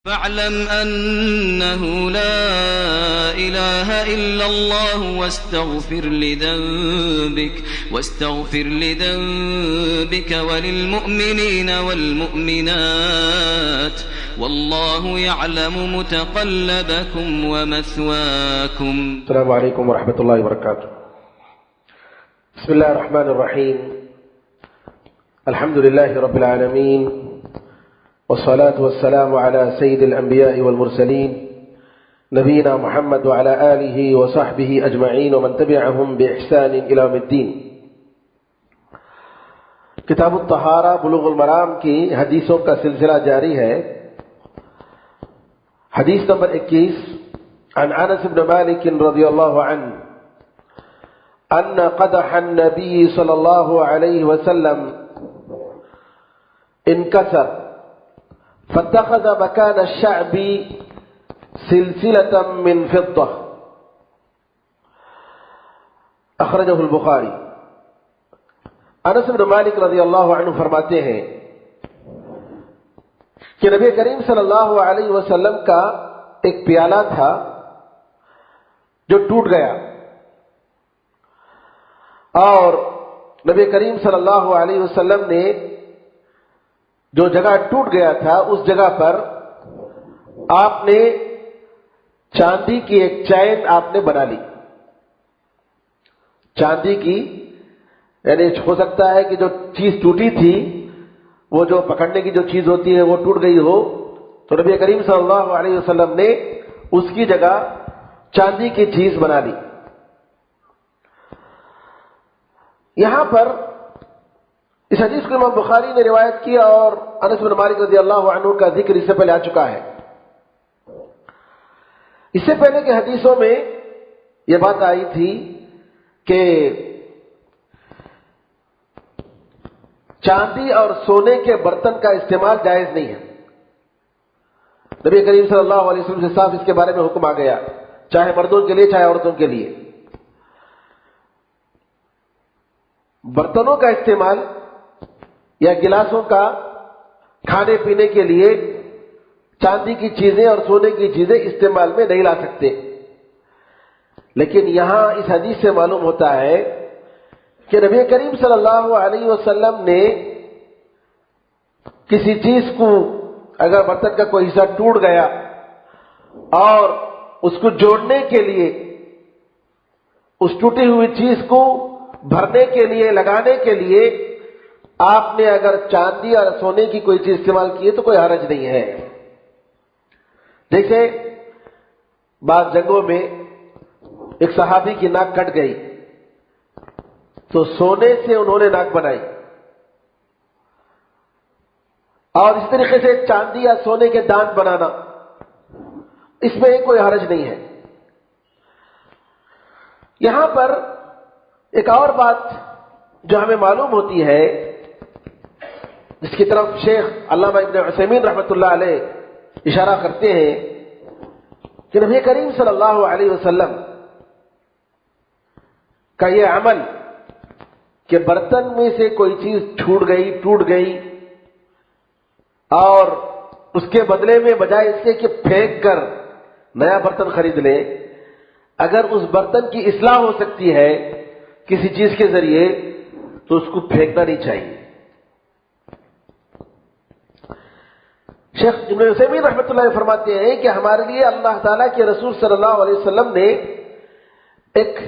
فاعلم أنه لا إله إلا الله واستغفر لذنبك وللمؤمنين والمؤمنات والله يعلم متقلبكم ومثواكم. السلام عليكم ورحمة الله وبركاته. بسم الله الرحمن الرحيم. الحمد لله رب العالمين، والصلاة والسلام على سيد الأنبياء والمرسلين نبينا محمد وعلى آله وصحبه أجمعين ومن تبعهم بإحسان إلى يوم الدين. کتاب الطہارہ بلوغ المرام کی حدیثوں کا سلسلہ جاری ہے. حدیث نمبر 21 عن انس بن مالك رضي الله عنه ان قدح النبي صلى الله عليه وسلم انكسر فاتخذ مكان الشعب سلسلة من فضة اخرجه البخاری. انس بن مالک رضی اللہ عنہ فرماتے ہیں کہ نبی کریم صلی اللہ علیہ وسلم کا ایک پیالہ تھا جو ٹوٹ گیا، اور نبی کریم صلی اللہ علیہ وسلم نے جو جگہ ٹوٹ گیا تھا اس جگہ پر آپ نے چاندی کی ایک چین آپ نے بنا لی. چاندی کی، یعنی ہو سکتا ہے کہ جو چیز ٹوٹی تھی وہ جو پکڑنے کی جو چیز ہوتی ہے وہ ٹوٹ گئی ہو، تو نبی کریم صلی اللہ علیہ وسلم نے اس کی جگہ چاندی کی چیز بنا لی. یہاں پر اس حدیث کو امام بخاری نے روایت کیا اور انس بن مالک رضی اللہ عنہ کا ذکر اس سے پہلے آ چکا ہے. اس سے پہلے کے حدیثوں میں یہ بات آئی تھی کہ چاندی اور سونے کے برتن کا استعمال جائز نہیں ہے. نبی کریم صلی اللہ علیہ وسلم سے صاف اس کے بارے میں حکم آ گیا، چاہے مردوں کے لیے چاہے عورتوں کے لیے. برتنوں کا استعمال یا گلاسوں کا کھانے پینے کے لیے چاندی کی چیزیں اور سونے کی چیزیں استعمال میں نہیں لا سکتے. لیکن یہاں اس حدیث سے معلوم ہوتا ہے کہ نبی کریم صلی اللہ علیہ وسلم نے کسی چیز کو، اگر برتن کا کوئی حصہ ٹوٹ گیا اور اس کو جوڑنے کے لیے، اس ٹوٹی ہوئی چیز کو بھرنے کے لیے، لگانے کے لیے آپ نے اگر چاندی اور سونے کی کوئی چیز استعمال کی ہے تو کوئی حرج نہیں ہے. جیسے بعض جگہوں میں ایک صحابی کی ناک کٹ گئی تو سونے سے انہوں نے ناک بنائی، اور اس طریقے سے چاندی یا سونے کے دانت بنانا، اس میں کوئی حرج نہیں ہے. یہاں پر ایک اور بات جو ہمیں معلوم ہوتی ہے، جس کی طرف شیخ علامہ ابن عثیمین رحمۃ اللہ علیہ اشارہ کرتے ہیں کہ نبی کریم صلی اللہ علیہ وسلم کا یہ عمل کہ برتن میں سے کوئی چیز ٹوٹ گئی اور اس کے بدلے میں بجائے اس کے کہ پھینک کر نیا برتن خرید لے، اگر اس برتن کی اصلاح ہو سکتی ہے کسی چیز کے ذریعے تو اس کو پھینکنا نہیں چاہیے. شیخ ابن عثیمین رحمۃ اللہ علیہ فرماتے ہیں کہ ہمارے لیے اللہ تعالیٰ کے رسول صلی اللہ علیہ وسلم نے ایک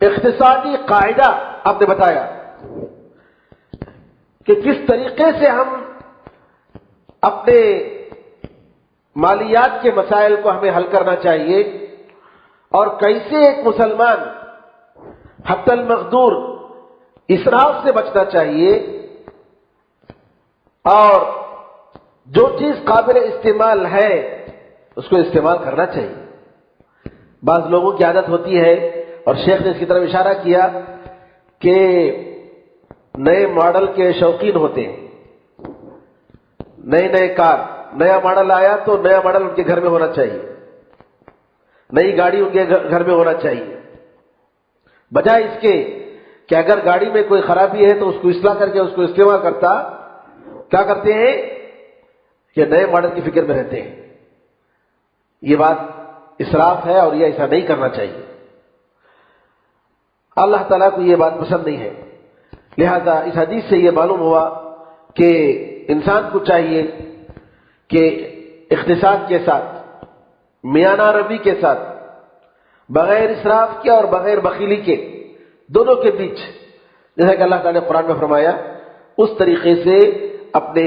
اقتصادی قاعدہ آپ نے بتایا کہ کس طریقے سے ہم اپنے مالیات کے مسائل کو ہمیں حل کرنا چاہیے، اور کیسے ایک مسلمان حتی المقدور اسراف سے بچنا چاہیے، اور جو چیز قابل استعمال ہے اس کو استعمال کرنا چاہیے. بعض لوگوں کی عادت ہوتی ہے، اور شیخ نے اس کی طرف اشارہ کیا کہ نئے ماڈل کے شوقین ہوتے ہیں. نئے کار، نیا ماڈل آیا تو نیا ماڈل ان کے گھر میں ہونا چاہیے، نئی گاڑی ان کے گھر میں ہونا چاہیے، بجائے اس کے کہ اگر گاڑی میں کوئی خرابی ہے تو اس کو اصلاح کر کے اس کو استعمال کرتا. کیا کرتے ہیں یا نئے ماڈل کی فکر میں رہتے ہیں. یہ بات اسراف ہے اور یہ ایسا نہیں کرنا چاہیے. اللہ تعالیٰ کو یہ بات پسند نہیں ہے. لہذا اس حدیث سے یہ معلوم ہوا کہ انسان کو چاہیے کہ اقتصاد کے ساتھ، میانہ روی کے ساتھ، بغیر اسراف کے اور بغیر بخیلی کے، دونوں کے بیچ، جیسا کہ اللہ تعالیٰ نے قرآن میں فرمایا، اس طریقے سے اپنے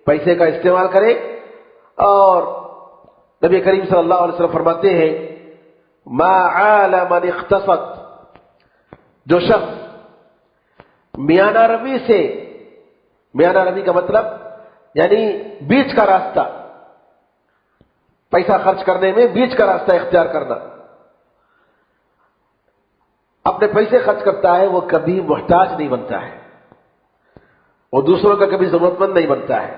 پیسے کا استعمال کرے. اور نبی کریم صلی اللہ علیہ وسلم فرماتے ہیں ما عال من اقتصد، جو شخص میانہ روی سے، میانہ روی کا مطلب یعنی بیچ کا راستہ، پیسہ خرچ کرنے میں بیچ کا راستہ اختیار کرنا، اپنے پیسے خرچ کرتا ہے، وہ کبھی محتاج نہیں بنتا ہے، وہ دوسروں کا کبھی ضرورت مند نہیں بنتا ہے.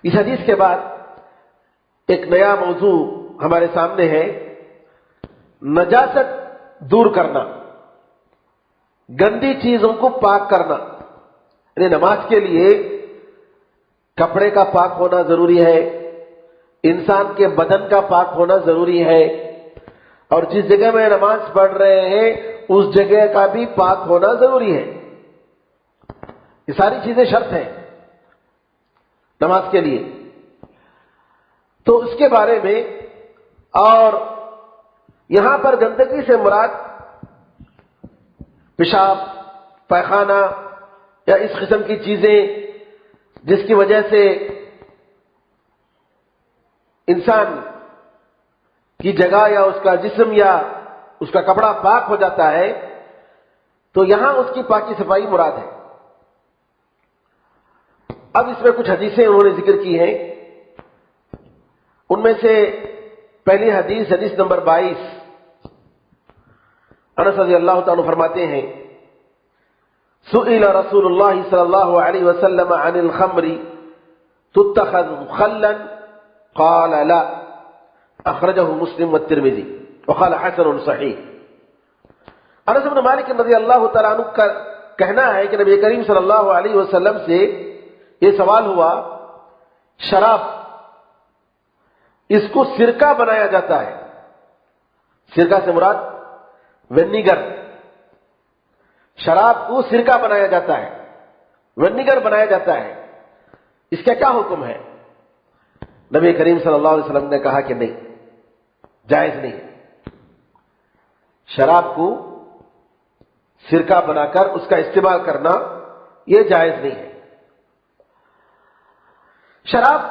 اس حدیث کے بعد ایک نیا موضوع ہمارے سامنے ہے، نجاست دور کرنا، گندی چیزوں کو پاک کرنا. یعنی نماز کے لیے کپڑے کا پاک ہونا ضروری ہے، انسان کے بدن کا پاک ہونا ضروری ہے، اور جس جگہ میں نماز پڑھ رہے ہیں اس جگہ کا بھی پاک ہونا ضروری ہے. یہ ساری چیزیں شرط ہیں نماز کے لیے. تو اس کے بارے میں، اور یہاں پر گندگی سے مراد پیشاب، پیخانہ یا اس قسم کی چیزیں جس کی وجہ سے انسان کی جگہ یا اس کا جسم یا اس کا کپڑا پاک ہو جاتا ہے، تو یہاں اس کی پاکی صفائی مراد ہے. اب اس میں کچھ حدیثیں انہوں نے ذکر کی ہیں. ان میں سے پہلی حدیث، حدیث نمبر 22، انس رضی اللہ تعالیٰ فرماتے ہیں سئل رسول اللہ صلی اللہ علیہ وسلم عن الخمر تتخذ خلا قال لا، اخرجہ مسلم والترمذی وقال حسن صحیح. انس بن مالک رضی اللہ تعالیٰ عنہ کا کہنا ہے کہ نبی کریم صلی اللہ علیہ وسلم سے یہ سوال ہوا، شراب اس کو سرکہ بنایا جاتا ہے، سرکہ سے مراد ونیگر، شراب کو سرکہ بنایا جاتا ہے، ونیگر بنایا جاتا ہے، اس کا کیا حکم ہے؟ نبی کریم صلی اللہ علیہ وسلم نے کہا کہ نہیں، جائز نہیں، شراب کو سرکہ بنا کر اس کا استعمال کرنا یہ جائز نہیں ہے. شراب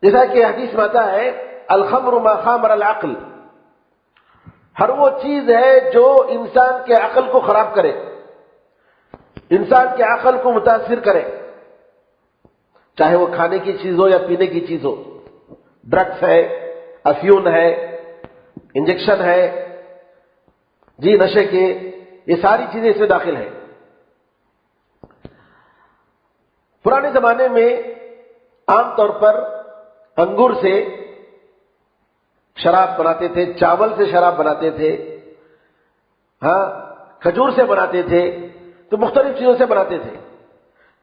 جیسا کہ حدیث میں آتا ہے الخمر ما خامر العقل، ہر وہ چیز ہے جو انسان کے عقل کو خراب کرے، انسان کے عقل کو متاثر کرے، چاہے وہ کھانے کی چیز ہو یا پینے کی چیز ہو، ڈرگس ہے، افیون ہے، انجیکشن ہے، جی نشے کے، یہ ساری چیزیں اس میں داخل ہیں. پرانے زمانے میں عام طور پر انگور سے شراب بناتے تھے، چاول سے شراب بناتے تھے، ہاں کھجور سے بناتے تھے، تو مختلف چیزوں سے بناتے تھے،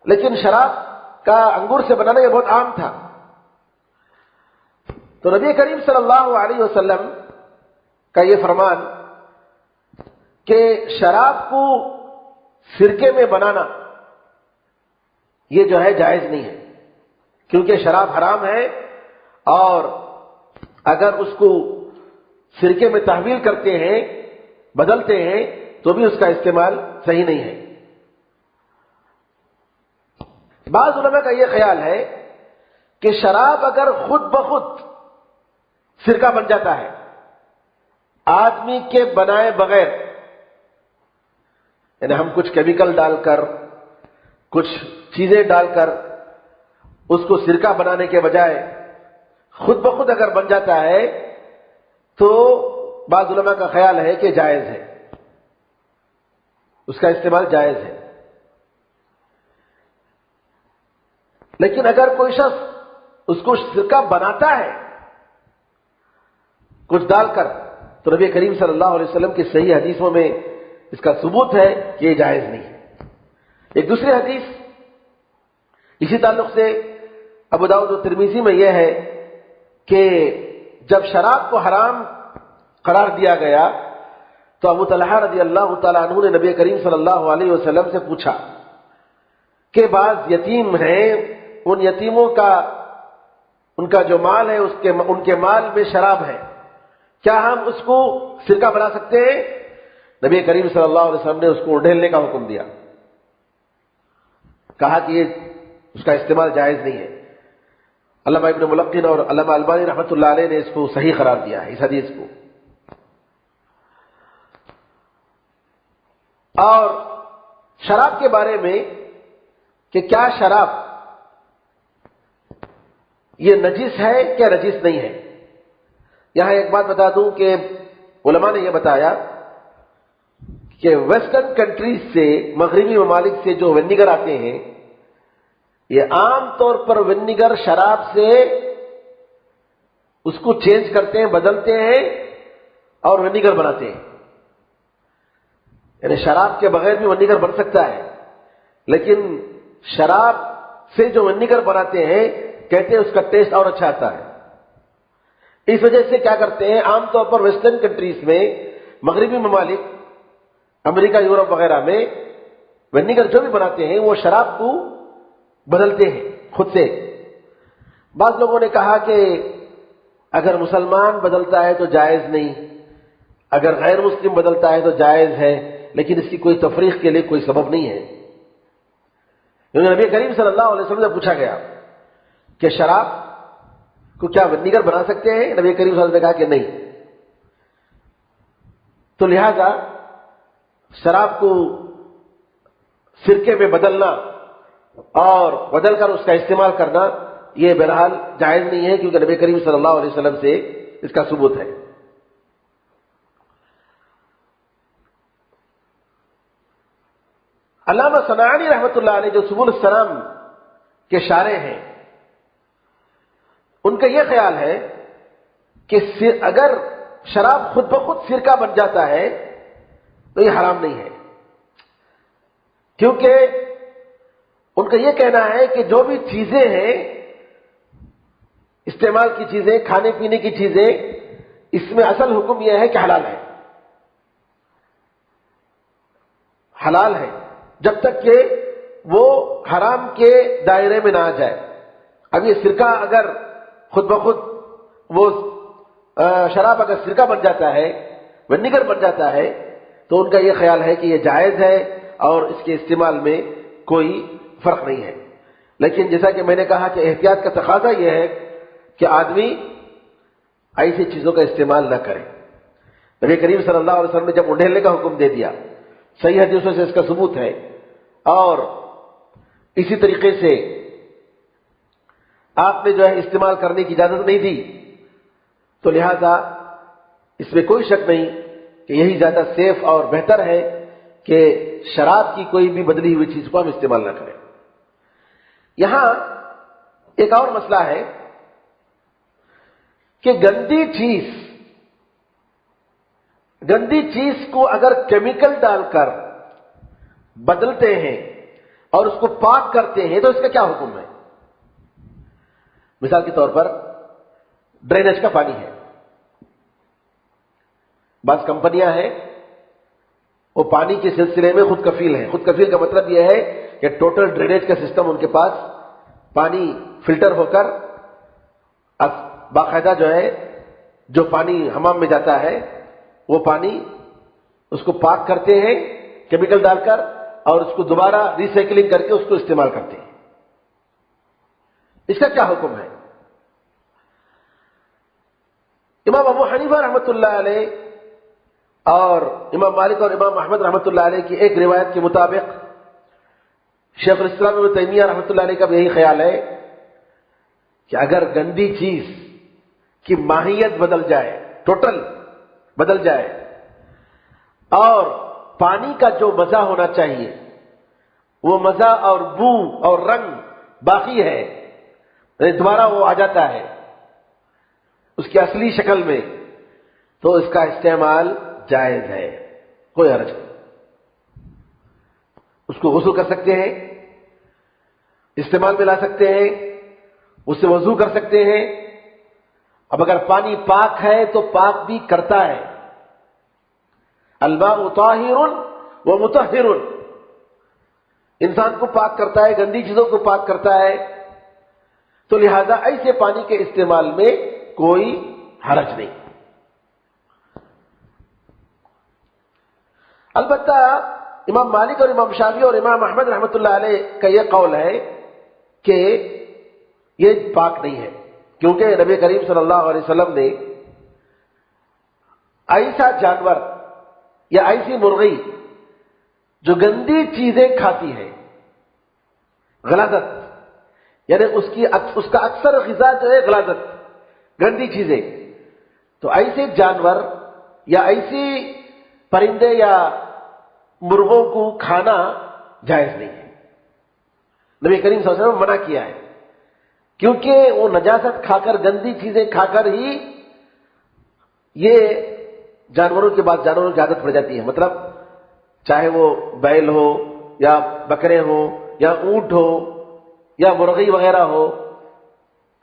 لیکن شراب کا انگور سے بنانا یہ بہت عام تھا. تو نبی کریم صلی اللہ علیہ وسلم کا یہ فرمان کہ شراب کو سرکے میں بنانا یہ جو ہے جائز نہیں ہے، کیونکہ شراب حرام ہے، اور اگر اس کو سرکے میں تحویل کرتے ہیں، بدلتے ہیں، تو بھی اس کا استعمال صحیح نہیں ہے. بعض علماء کا یہ خیال ہے کہ شراب اگر خود بخود سرکہ بن جاتا ہے، آدمی کے بنائے بغیر، یعنی ہم کچھ کیمیکل ڈال کر، کچھ چیزیں ڈال کر اس کو سرکہ بنانے کے بجائے خود بخود اگر بن جاتا ہے، تو بعض علماء کا خیال ہے کہ جائز ہے، اس کا استعمال جائز ہے. لیکن اگر کوئی شخص اس کو سرکہ بناتا ہے کچھ ڈال کر، تو نبی کریم صلی اللہ علیہ وسلم کی صحیح حدیثوں میں اس کا ثبوت ہے کہ یہ جائز نہیں ہے. ایک دوسری حدیث اسی تعلق سے ابو داؤد و ترمذی میں یہ ہے کہ جب شراب کو حرام قرار دیا گیا تو ابو طلحہ رضی اللہ تعالیٰ عنہ نے نبی کریم صلی اللہ علیہ وسلم سے پوچھا کہ بعض یتیم ہیں، ان یتیموں کا ان کا جو مال ہے ان کے مال میں شراب ہے، کیا ہم اس کو سرکہ بنا سکتے ہیں؟ نبی کریم صلی اللہ علیہ وسلم نے اس کو اڈھیلنے کا حکم دیا، کہا کہ یہ اس کا استعمال جائز نہیں ہے۔ علامہ ابن ملقن اور علامہ البانی رحمۃ اللہ علیہ نے اس کو صحیح قرار دیا ہے، اس حدیث کو۔ اور شراب کے بارے میں کہ کیا شراب یہ نجس ہے کیا نجس نہیں ہے، یہاں ایک بات بتا دوں کہ علماء نے یہ بتایا کہ ویسٹرن کنٹریز سے، مغربی ممالک سے جو ونیگر آتے ہیں، یہ عام طور پر ونیگر شراب سے اس کو چینج کرتے ہیں، بدلتے ہیں اور ونیگر بناتے ہیں۔ یعنی شراب کے بغیر بھی ونیگر بن سکتا ہے، لیکن شراب سے جو ونیگر بناتے ہیں کہتے ہیں اس کا ٹیسٹ اور اچھا آتا ہے۔ اس وجہ سے کیا کرتے ہیں، عام طور پر ویسٹرن کنٹریز میں، مغربی ممالک، امریکہ، یورپ وغیرہ میں ونیگر جو بھی بناتے ہیں وہ شراب کو بدلتے ہیں خود سے۔ بعض لوگوں نے کہا کہ اگر مسلمان بدلتا ہے تو جائز نہیں، اگر غیر مسلم بدلتا ہے تو جائز ہے، لیکن اس کی کوئی تفریق کے لیے کوئی سبب نہیں ہے۔ کیونکہ نبی کریم صلی اللہ علیہ وسلم سے پوچھا گیا کہ شراب کو کیا ونیگر بنا سکتے ہیں؟ نبی کریم صلی اللہ علیہ وسلم نے کہا کہ نہیں۔ تو لہذا شراب کو سرکے میں بدلنا اور بدل کر اس کا استعمال کرنا یہ بہرحال جائز نہیں ہے، کیونکہ نبی کریم صلی اللہ علیہ وسلم سے اس کا ثبوت ہے۔ علامہ صنعانی رحمۃ اللہ علیہ جو سبل السلام کے شارح ہیں، ان کا یہ خیال ہے کہ اگر شراب خود بخود سرکہ بن جاتا ہے تو یہ حرام نہیں ہے، کیونکہ ان کا یہ کہنا ہے کہ جو بھی چیزیں ہیں، استعمال کی چیزیں، کھانے پینے کی چیزیں، اس میں اصل حکم یہ ہے کہ حلال ہے، حلال ہے جب تک کہ وہ حرام کے دائرے میں نہ آ جائے۔ اب یہ سرکہ اگر خود بخود وہ شراب اگر سرکہ بن جاتا ہے، ونیگر بن جاتا ہے، تو ان کا یہ خیال ہے کہ یہ جائز ہے اور اس کے استعمال میں کوئی فرق نہیں ہے۔ لیکن جیسا کہ میں نے کہا کہ احتیاط کا تقاضا یہ ہے کہ آدمی ایسی چیزوں کا استعمال نہ کرے۔ نبی کریم صلی اللہ علیہ وسلم نے جب اڈھیلنے کا حکم دے دیا، صحیح حدیثوں سے اس کا ثبوت ہے، اور اسی طریقے سے آپ نے جو ہے استعمال کرنے کی اجازت نہیں دی، تو لہذا اس میں کوئی شک نہیں کہ یہی زیادہ سیف اور بہتر ہے کہ شراب کی کوئی بھی بدلی ہوئی چیز کو ہم استعمال نہ کریں۔ یہاں ایک اور مسئلہ ہے کہ گندی چیز کو اگر کیمیکل ڈال کر بدلتے ہیں اور اس کو پاک کرتے ہیں تو اس کا کیا حکم ہے؟ مثال کے طور پر ڈرینیج کا پانی ہے، بعض کمپنیاں ہیں وہ پانی کے سلسلے میں خود کفیل ہیں۔ خود کفیل کا مطلب یہ ہے کہ ٹوٹل ڈرینیج کا سسٹم ان کے پاس، پانی فلٹر ہو کر باقاعدہ جو ہے جو پانی حمام میں جاتا ہے وہ پانی اس کو پاک کرتے ہیں کیمیکل ڈال کر، اور اس کو دوبارہ ری سائیکلنگ کر کے اس کو استعمال کرتے ہیں۔ اس کا کیا حکم ہے؟ امام ابو حنیفہ رحمۃ اللہ علیہ اور امام مالک اور امام احمد رحمۃ اللہ علیہ کی ایک روایت کے مطابق شیخ الاسلام ابن تیمیہ رحمۃ اللہ علیہ کا بھی یہی خیال ہے کہ اگر گندی چیز کی ماہیت بدل جائے، ٹوٹل بدل جائے، اور پانی کا جو مزہ ہونا چاہیے وہ مزہ اور بو اور رنگ باقی ہے، دوبارہ وہ آ جاتا ہے اس کی اصلی شکل میں، تو اس کا استعمال جائز ہے، کوئی حرج نہیں، اس کو غسل کر سکتے ہیں، استعمال میں لا سکتے ہیں، اس سے وضو کر سکتے ہیں۔ اب اگر پانی پاک ہے تو پاک بھی کرتا ہے۔ الماء طاہر و مطہر، انسان کو پاک کرتا ہے، گندی چیزوں کو پاک کرتا ہے، تو لہذا ایسے پانی کے استعمال میں کوئی حرج نہیں۔ البتہ امام مالک اور امام شافعی اور امام احمد رحمۃ اللہ علیہ کا یہ قول ہے کہ یہ پاک نہیں ہے، کیونکہ نبی کریم صلی اللہ علیہ وسلم نے ایسا جانور یا ایسی مرغی جو گندی چیزیں کھاتی ہے، غلاظت، یعنی اس کا اکثر غذا جو ہے غلاظت، گندی چیزیں، تو ایسے جانور یا ایسی پرندے یا مرغوں کو کھانا جائز نہیں ہے۔ نبی کریم صلی اللہ علیہ وسلم نے منع کیا ہے، کیونکہ وہ نجاست کھا کر، گندی چیزیں کھا کر ہی یہ جانوروں کے بعد جانوروں کی عادت پڑ جاتی ہے۔ مطلب چاہے وہ بیل ہو یا بکرے ہو یا اونٹ ہو یا مرغی وغیرہ ہو،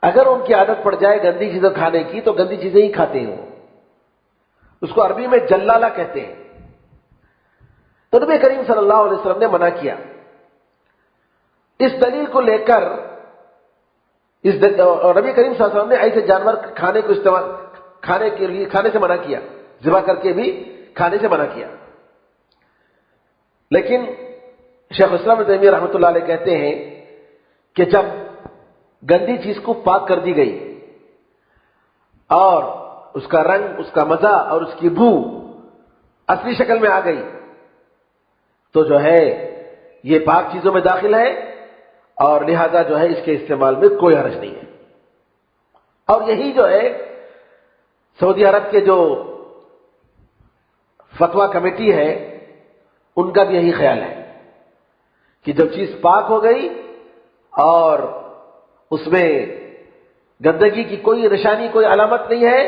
اگر ان کی عادت پڑ جائے گندی چیزیں کھانے کی تو گندی چیزیں ہی کھاتے ہیں۔ اس کو عربی میں جلالہ کہتے ہیں۔ تو نبی کریم صلی اللہ علیہ وسلم نے منع کیا۔ اس دلیل کو لے کر نبی کریم صلی اللہ علیہ وسلم نے ایسے جانور کھانے کو کھانے سے منع کیا، ذبح کر کے بھی کھانے سے منع کیا۔ لیکن شیخ الاسلام ابن تیمیہ رحمۃ اللہ علیہ کہتے ہیں کہ جب گندی چیز کو پاک کر دی گئی اور اس کا رنگ، اس کا مزہ اور اس کی بو اصلی شکل میں آ گئی تو جو ہے یہ پاک چیزوں میں داخل ہے، اور لہذا جو ہے اس کے استعمال میں کوئی حرج نہیں ہے۔ اور یہی جو ہے سعودی عرب کے جو فتویٰ کمیٹی ہے ان کا بھی یہی خیال ہے کہ جب چیز پاک ہو گئی اور اس میں گندگی کی کوئی نشانی، کوئی علامت نہیں ہے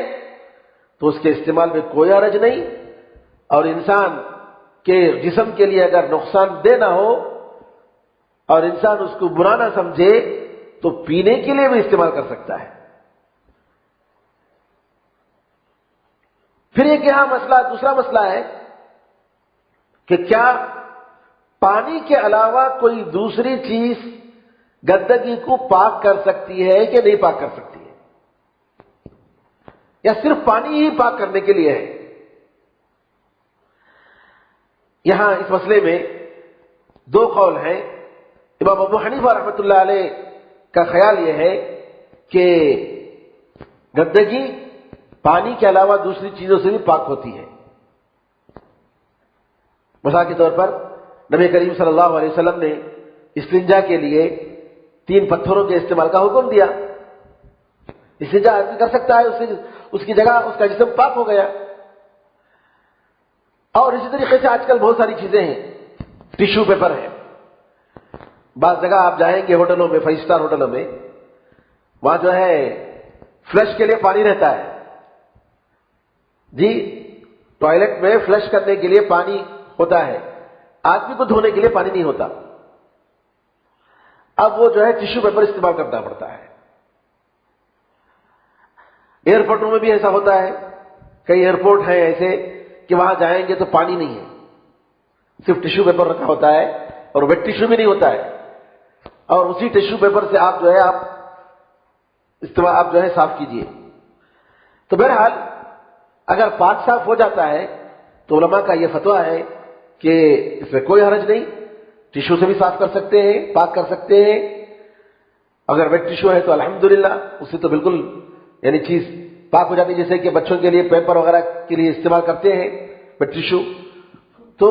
تو اس کے استعمال میں کوئی حرج نہیں، اور انسان کے جسم کے لیے اگر نقصان دہ نہ ہو اور انسان اس کو برا نہ سمجھے تو پینے کے لیے بھی استعمال کر سکتا ہے۔ پھر ایک یہاں دوسرا مسئلہ ہے کہ کیا پانی کے علاوہ کوئی دوسری چیز گندگی کو پاک کر سکتی ہے کہ نہیں پاک کر سکتی ہے، یا صرف پانی ہی پاک کرنے کے لیے ہے؟ یہاں اس مسئلے میں دو قول ہیں۔ امام ابو حنیفہ رحمۃ اللہ علیہ کا خیال یہ ہے کہ گندگی پانی کے علاوہ دوسری چیزوں سے بھی پاک ہوتی ہے۔ مثال کے طور پر نبی کریم صلی اللہ علیہ وسلم نے استنجا کے لیے 3 پتھروں کے استعمال کا حکم دیا۔ استنجا آدمی کر سکتا ہے، اس کی جگہ اس کا جسم پاک ہو گیا۔ اور اسی طریقے سے آج کل بہت ساری چیزیں ہیں، ٹیشو پیپر ہے۔ بعض جگہ آپ جائیں گے ہوٹلوں میں، 5 اسٹار ہوٹلوں میں، وہاں جو ہے فلش کے لیے پانی رہتا ہے جی، ٹوائلٹ میں فلش کرنے کے لیے پانی ہوتا ہے، آدمی کو دھونے کے لیے پانی نہیں ہوتا۔ اب وہ جو ہے ٹیشو پیپر استعمال کرنا پڑتا ہے۔ ایئرپورٹوں میں بھی ایسا ہوتا ہے، کئی ایئرپورٹ ہیں ایسے کہ وہاں جائیں گے تو پانی نہیں ہے، صرف ٹیشو پیپر رکھا ہوتا ہے، اور ویٹ ٹیشو بھی نہیں ہوتا ہے، اور اسی ٹیشو پیپر سے آپ جو ہے صاف کیجئے۔ تو بہرحال اگر پاک صاف ہو جاتا ہے تو علماء کا یہ فتویٰ ہے کہ اس میں کوئی حرج نہیں، ٹیشو سے بھی صاف کر سکتے ہیں، پاک کر سکتے ہیں۔ اگر ویٹ ٹیشو ہے تو الحمدللہ اس سے تو بالکل یعنی چیز پاک ہو جاتی ہے، جیسے کہ بچوں کے لیے پیپر وغیرہ کے لیے استعمال کرتے ہیں ویٹ ٹیشو۔ تو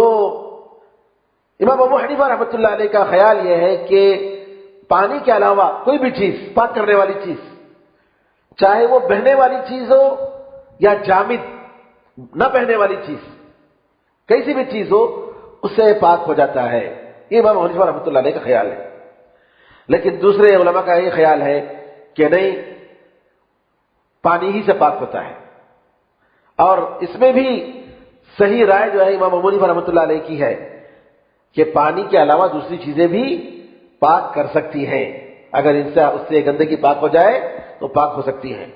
امام ابو حنیفہ رحمۃ اللہ علیہ کا خیال یہ ہے کہ پانی کے علاوہ کوئی بھی چیز، پاک کرنے والی چیز، چاہے وہ بہنے والی چیز ہو یا جامد نہ بہنے والی چیز، کیسی بھی چیز ہو، اس سے پاک ہو جاتا ہے۔ یہ امام حنیفہ رحمۃ اللہ علیہ کا خیال ہے۔ لیکن دوسرے علماء کا یہ خیال ہے کہ نہیں، پانی ہی سے پاک ہوتا ہے۔ اور اس میں بھی صحیح رائے جو ہے امام ابو حنیفہ رحمۃ اللہ علیہ کی ہے کہ پانی کے علاوہ دوسری چیزیں بھی پاک کر سکتی ہیں، اگر اس سے گندگی پاک ہو جائے تو پاک ہو سکتی ہے۔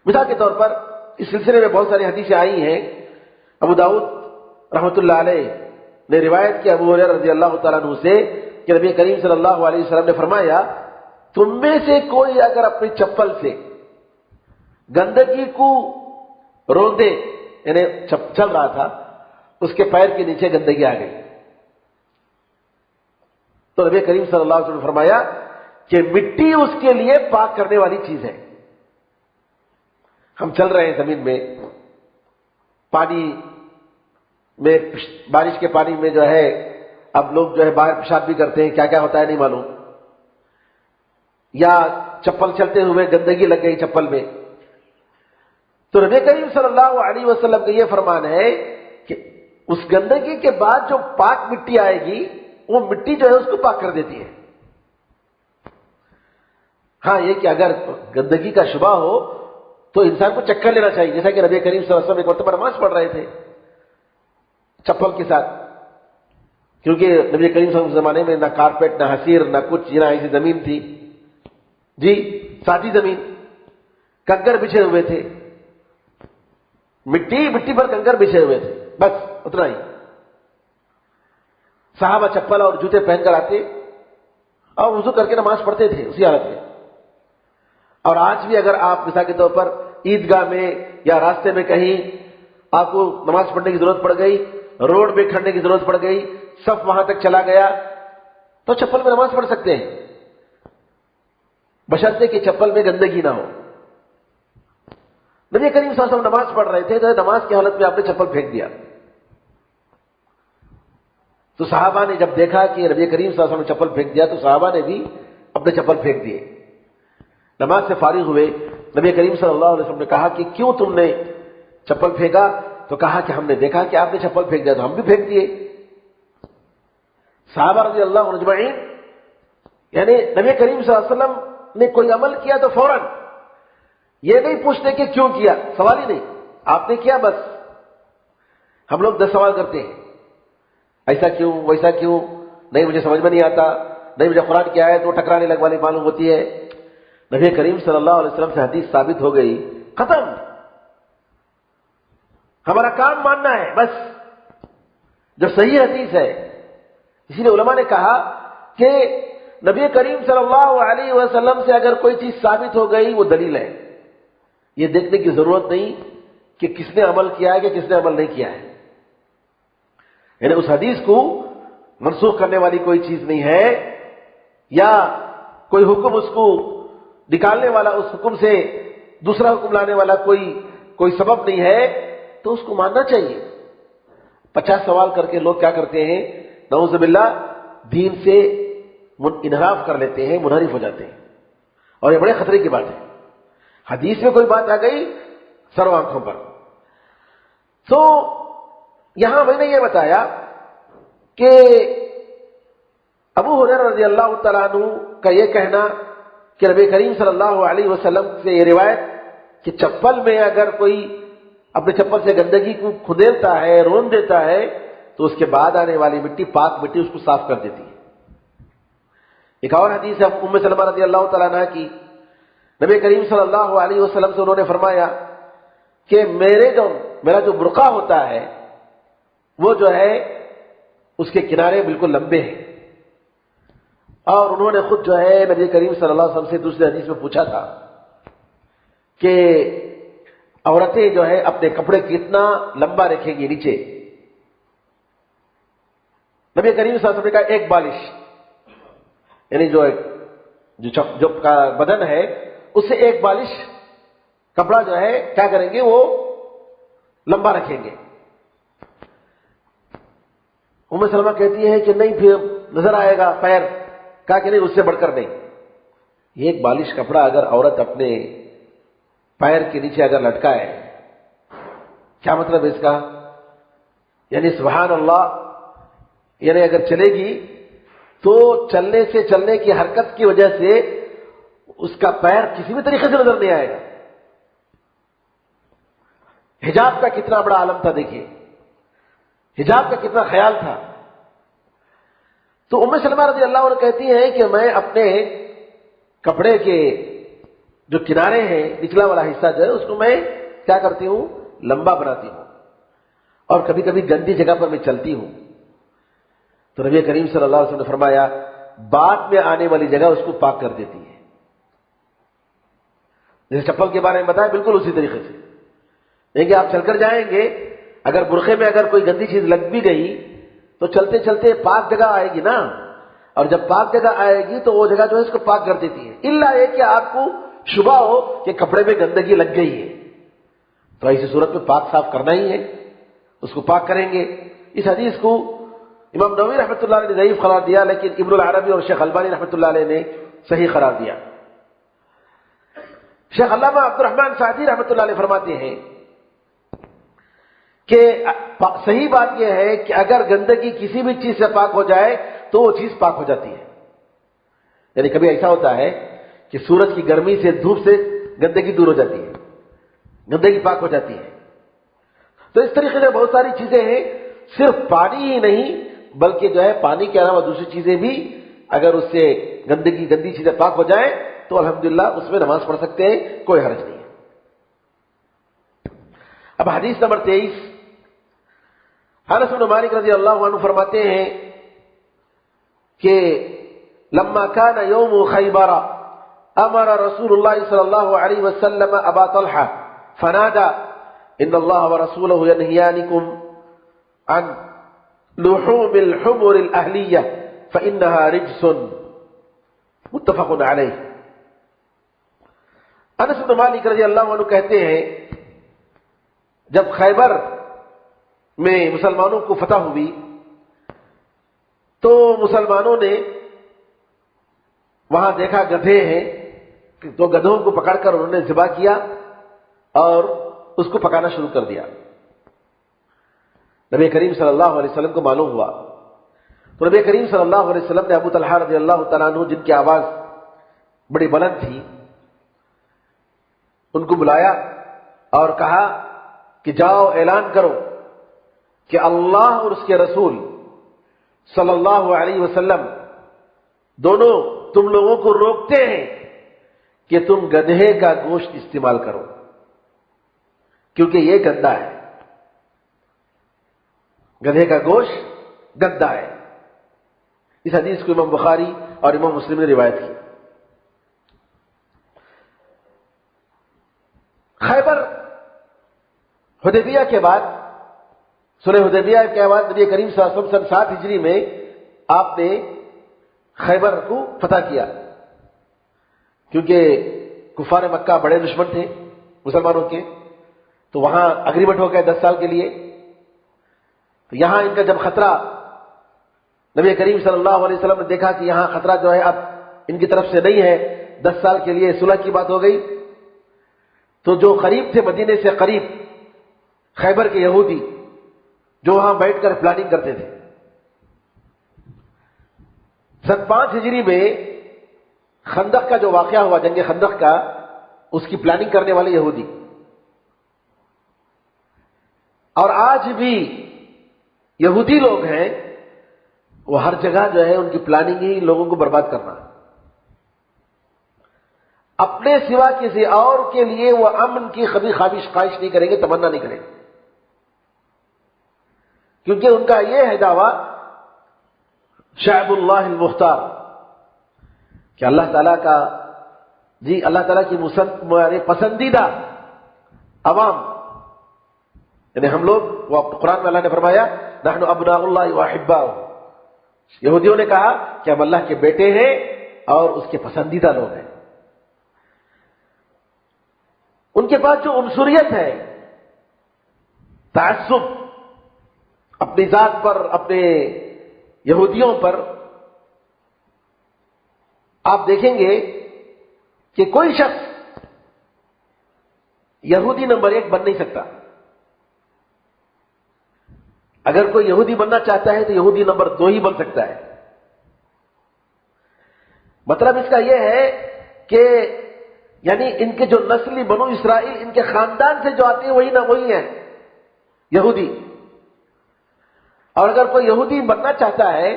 مثال کے طور پر اس سلسلے میں بہت ساری حدیثیں آئی ہیں۔ ابو داؤد رحمۃ اللہ علیہ نے روایت کی ابو ہریرہ رضی اللہ تعالیٰ عنہ سے کہ نبی کریم صلی اللہ علیہ وسلم نے فرمایا، تم میں سے کوئی اگر اپنی چپل سے گندگی کو روندے، یعنی چل رہا تھا، اس کے پیر کے نیچے گندگی آ گئی، تو نبی کریم صلی اللہ علیہ وسلم نے فرمایا کہ مٹی اس کے لیے پاک کرنے والی چیز ہے۔ ہم چل رہے ہیں زمین میں، پانی میں، بارش کے پانی میں جو ہے اب لوگ جو ہے باہر پیشاب بھی کرتے ہیں، کیا کیا ہوتا ہے نہیں معلوم، یا چپل چلتے ہوئے گندگی لگ گئی چپل میں، تو نبی کریم صلی اللہ علیہ وسلم کا یہ فرمان ہے کہ اس گندگی کے بعد جو پاک مٹی آئے گی وہ مٹی جو ہے اس کو پاک کر دیتی ہے۔ ہاں یہ کہ اگر گندگی کا شبہ ہو تو انسان کو چیک کر لینا چاہیے، جیسا کہ نبی کریم صلی اللہ علیہ وسلم ایک مرتبہ نماز پڑھ رہے تھے چپل کے ساتھ، کیونکہ نبی کریم صلی اللہ علیہ وسلم کے زمانے میں نہ کارپیٹ، نہ حسیر، نہ کچھ، نہ ایسی زمین تھی، جی ساتھی زمین، کنکر بچھے ہوئے تھے، مٹی پر کنکر بچھے ہوئے تھے، بس اتنا ہی۔ صحابہ چپل اور جوتے پہن کر آتے اور وضو کر کے نماز پڑھتے تھے اسی حالت میں۔ اور آج بھی اگر آپ مثال کے طور پر عیدگاہ میں یا راستے میں کہیں آپ کو نماز پڑھنے کی ضرورت پڑ گئی، روڈ پہ کھڑنے کی ضرورت پڑ گئی، صف وہاں تک چلا گیا، تو چپل میں نماز پڑھ سکتے ہیں، بشرطے کہ چپل میں گندگی نہ ہو۔ نبی کریم صلی اللہ علیہ وسلم نماز پڑھ رہے تھے تو نماز کی حالت میں آپ نے چپل پھینک دیا، تو صحابہ نے جب دیکھا کہ نبی کریم صلی اللہ علیہ وسلم نے چپل پھینک دیا تو صحابہ نے بھی اپنے چپل پھینک دیے۔ نماز سے فارغ ہوئے، نبی کریم صلی اللہ علیہ وسلم نے کہا کہ کیوں تم نے چپل پھینکا؟ تو کہا کہ ہم نے دیکھا کہ آپ نے چپل پھینک دیا تو ہم بھی پھینک دیے۔ صحابہ رضی اللہ عنہم اجمعین، یعنی نبی کریم صلی اللہ علیہ وسلم نے کوئی عمل کیا تو فوراً یہ نہیں پوچھتے کہ کیوں کیا، سوال ہی نہیں، آپ نے کیا بس۔ ہم لوگ 10 سوال کرتے ہیں، ایسا کیوں، ویسا کیوں، نہیں مجھے سمجھ میں نہیں آتا، نہیں مجھے قرآن کی آیت وہ ٹکرانے لگ والی معلوم ہوتی ہے۔ نبی کریم صلی اللہ علیہ وسلم سے حدیث ثابت ہو گئی، ختم، ہمارا کام ماننا ہے بس، جو صحیح حدیث ہے۔ اسی لیے علماء نے کہا کہ نبی کریم صلی اللہ علیہ وسلم سے اگر کوئی چیز ثابت ہو گئی وہ دلیل ہے، یہ دیکھنے کی ضرورت نہیں کہ کس نے عمل کیا ہے کہ کس نے عمل نہیں کیا ہے، یعنی اس حدیث کو منسوخ کرنے والی کوئی چیز نہیں ہے، یا کوئی حکم اس کو نکالنے والا، اس حکم سے دوسرا حکم لانے والا کوئی سبب نہیں ہے، تو اس کو ماننا چاہیے۔ 50 سوال کر کے لوگ کیا کرتے ہیں، نعوذ باللہ دین سے انحراف کر لیتے ہیں، منحرف ہو جاتے ہیں، اور یہ بڑے خطرے کی بات ہے۔ حدیث میں کوئی بات آ گئی سر آنکھوں پر۔ تو یہاں میں نے یہ بتایا کہ ابو ہریرہ رضی اللہ تعالیٰ عنہ کا یہ کہنا کہ نبی کریم صلی اللہ علیہ وسلم سے یہ روایت کہ چپل میں اگر کوئی اپنے چپل سے گندگی کو کھدیلتا ہے، رون دیتا ہے، تو اس کے بعد آنے والی مٹی، پاک مٹی، اس کو صاف کر دیتی ہے۔ ایک اور حدیث ہے ام سلمہ رضی اللہ تعالیٰ عنہ کی، نبی کریم صلی اللہ علیہ وسلم سے انہوں نے فرمایا کہ میرا جو برقع ہوتا ہے وہ جو ہے اس کے کنارے بالکل لمبے ہیں، اور انہوں نے خود جو ہے نبی کریم صلی اللہ علیہ وسلم سے دوسرے حدیث میں پوچھا تھا کہ عورتیں جو ہے اپنے کپڑے کتنا لمبا رکھیں گی نیچے؟ نبی کریم صلی اللہ علیہ وسلم نے کہا ایک بالش، یعنی جو کا بدن ہے اس سے ایک بالش کپڑا جو ہے کیا کریں گے، وہ لمبا رکھیں گے۔ ام سلمہ کہتی ہے کہ نہیں پھر نظر آئے گا پیر، کہا کہ نہیں اس سے بڑھ کر نہیں، یہ ایک بالش کپڑا اگر عورت اپنے پیر کے نیچے اگر لٹکائے، کیا مطلب ہے اس کا؟ یعنی سبحان اللہ، یعنی اگر چلے گی تو چلنے کی حرکت کی وجہ سے اس کا پیر کسی بھی طریقے سے نظر نہیں آئے گا۔ حجاب کا کتنا بڑا عالم تھا، دیکھیے حجاب کا کتنا خیال تھا۔ تو ام سلمہ رضی اللہ عنہ کہتی ہیں کہ میں اپنے کپڑے کے جو کنارے ہیں نچلا والا حصہ جو ہے اس کو میں کیا کرتی ہوں لمبا بناتی ہوں اور کبھی کبھی گندی جگہ پر میں چلتی ہوں. تو نبی کریم صلی اللہ علیہ وسلم نے فرمایا بعد میں آنے والی جگہ اس کو پاک کر دیتی ہے. جیسے چپل کے بارے میں بتایا بالکل اسی طریقے سے نہیں کہ آپ چل کر جائیں گے اگر برقعے میں اگر کوئی گندی چیز لگ بھی گئی تو چلتے چلتے پاک جگہ آئے گی نا, اور جب پاک جگہ آئے گی تو وہ جگہ جو ہے اس کو پاک کر دیتی ہے, الا یہ کہ آپ کو شبہ ہو کہ کپڑے میں گندگی لگ گئی ہے تو ایسی صورت میں پاک صاف کرنا ہی ہے, اس کو پاک کریں گے. اس حدیث کو امام نووی رحمۃ اللہ علیہ نے ضعیف قرار دیا لیکن ابن العربی اور شیخ البانی رحمۃ اللہ علیہ نے صحیح قرار دیا. شیخ علامہ عبد الرحمن سعدی رحمۃ اللہ علیہ فرماتے ہیں کہ صحیح بات یہ ہے کہ اگر گندگی کسی بھی چیز سے پاک ہو جائے تو وہ چیز پاک ہو جاتی ہے. یعنی کبھی ایسا ہوتا ہے کہ سورج کی گرمی سے دھوپ سے گندگی دور ہو جاتی ہے, گندگی پاک ہو جاتی ہے. تو اس طریقے سے بہت ساری چیزیں ہیں, صرف پانی ہی نہیں بلکہ جو ہے پانی کے علاوہ دوسری چیزیں بھی اگر اس سے گندی چیزیں پاک ہو جائیں تو الحمدللہ اس میں نماز پڑھ سکتے ہیں, کوئی حرج نہیں ہے. اب حدیث نمبر 23, انس بن مالک رضی اللہ عنہ فرماتے ہیں کہ لما كان يوم خيبر امر رسول الله صلى الله عليه وسلم ابا طلحه فنادى ان الله ورسوله ينهيانكم عن لحوم الحمر الاهليه فانها رجس متفق علیہ. انس بن مالک رضی اللہ عنہ کہتے ہیں جب خیبر میں مسلمانوں کو فتح ہوئی تو مسلمانوں نے وہاں دیکھا گدھے ہیں, تو گدھوں کو پکڑ کر انہوں نے ذبح کیا اور اس کو پکانا شروع کر دیا. نبی کریم صلی اللہ علیہ وسلم کو معلوم ہوا تو نبی کریم صلی اللہ علیہ وسلم نے ابو طلحہ رضی اللہ تعالیٰ عنہ جن کی آواز بڑی بلند تھی ان کو بلایا اور کہا کہ جاؤ اعلان کرو کہ اللہ اور اس کے رسول صلی اللہ علیہ وسلم دونوں تم لوگوں کو روکتے ہیں کہ تم گدھے کا گوشت استعمال کرو کیونکہ یہ گندا ہے, گدھے کا گوشت گندا ہے. اس حدیث کو امام بخاری اور امام مسلم نے روایت کی. خیبر حدیبیہ کے بعد صلح حدیبیہ کے بعد نبی کریم صلی اللہ علیہ وسلم 7 ہجری میں آپ نے خیبر کو فتح کیا کیونکہ کفار مکہ بڑے دشمن تھے مسلمانوں کے, تو وہاں اگریمنٹ ہو گیا 10 سال کے لیے. تو یہاں ان کا جب خطرہ نبی کریم صلی اللہ علیہ وسلم نے دیکھا کہ یہاں خطرہ جو ہے اب ان کی طرف سے نہیں ہے, 10 سال کے لیے صلح کی بات ہو گئی, تو جو قریب تھے مدینے سے قریب خیبر کے یہودی جو وہاں بیٹھ کر پلاننگ کرتے تھے, 5 ہجری میں خندق کا جو واقعہ ہوا, جنگ خندق کا, اس کی پلاننگ کرنے والے یہودی. اور آج بھی یہودی لوگ ہیں وہ ہر جگہ جو ہے ان کی پلاننگ ہی لوگوں کو برباد کرنا, اپنے سوا کسی اور کے لیے وہ امن کی کبھی خواہش نہیں کریں گے, تمنا نہیں کریں گے, کیونکہ ان کا یہ ہے دعویٰ شعب اللہ المختار کہ اللہ تعالیٰ کا اللہ تعالیٰ کی پسندیدہ عوام, یعنی ہم لوگ, وہ قرآن میں اللہ نے فرمایا نحن ابناء اللہ واحباؤہ, یہودیوں نے کہا کہ ہم اللہ کے بیٹے ہیں اور اس کے پسندیدہ لوگ ہیں. ان کے پاس جو عنصریت ہے, تعصب اپنی ذات پر, اپنے یہودیوں پر, آپ دیکھیں گے کہ کوئی شخص یہودی نمبر 1 بن نہیں سکتا. اگر کوئی یہودی بننا چاہتا ہے تو یہودی نمبر 2 ہی بن سکتا ہے. مطلب اس کا یہ ہے کہ یعنی ان کے جو نسلی بنو اسرائیل ان کے خاندان سے جو آتے ہیں وہی ہیں یہودی. اور اگر کوئی یہودی بننا چاہتا ہے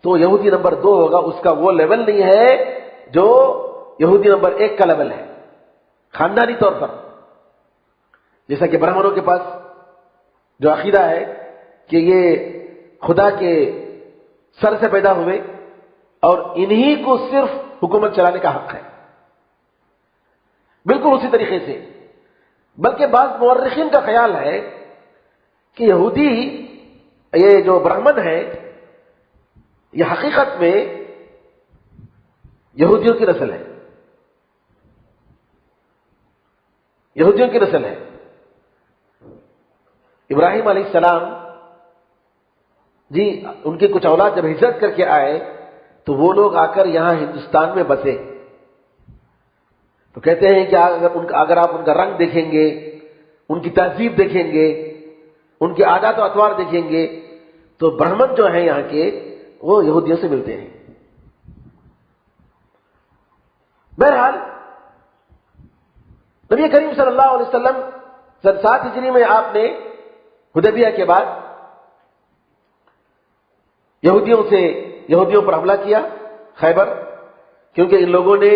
تو یہودی نمبر 2 ہوگا، اس کا وہ لیول نہیں ہے جو یہودی نمبر 1 کا لیول ہے خاندانی طور پر. جیسا کہ برہمنوں کے پاس جو عقیدہ ہے کہ یہ خدا کے سر سے پیدا ہوئے اور انہی کو صرف حکومت چلانے کا حق ہے، بالکل اسی طریقے سے. بلکہ بعض مورخین کا خیال ہے کہ یہودی، یہ جو برہمن ہے، یہ حقیقت میں یہودیوں کی نسل ہے، یہودیوں کی نسل ہے. ابراہیم علیہ السلام جی ان کی کچھ اولاد جب ہجرت کر کے آئے تو وہ لوگ آ کر یہاں ہندوستان میں بسے. تو کہتے ہیں کہ اگر آپ ان کا رنگ دیکھیں گے، ان کی تہذیب دیکھیں گے، ان کے عادات و اطوار دیکھیں گے تو برہمن جو ہیں یہاں کے وہ یہودیوں سے ملتے ہیں. بہرحال نبی کریم صلی اللہ علیہ وسلم 7 ہجری میں آپ نے حدیبیہ کے بعد یہودیوں پر حملہ کیا خیبر، کیونکہ ان لوگوں نے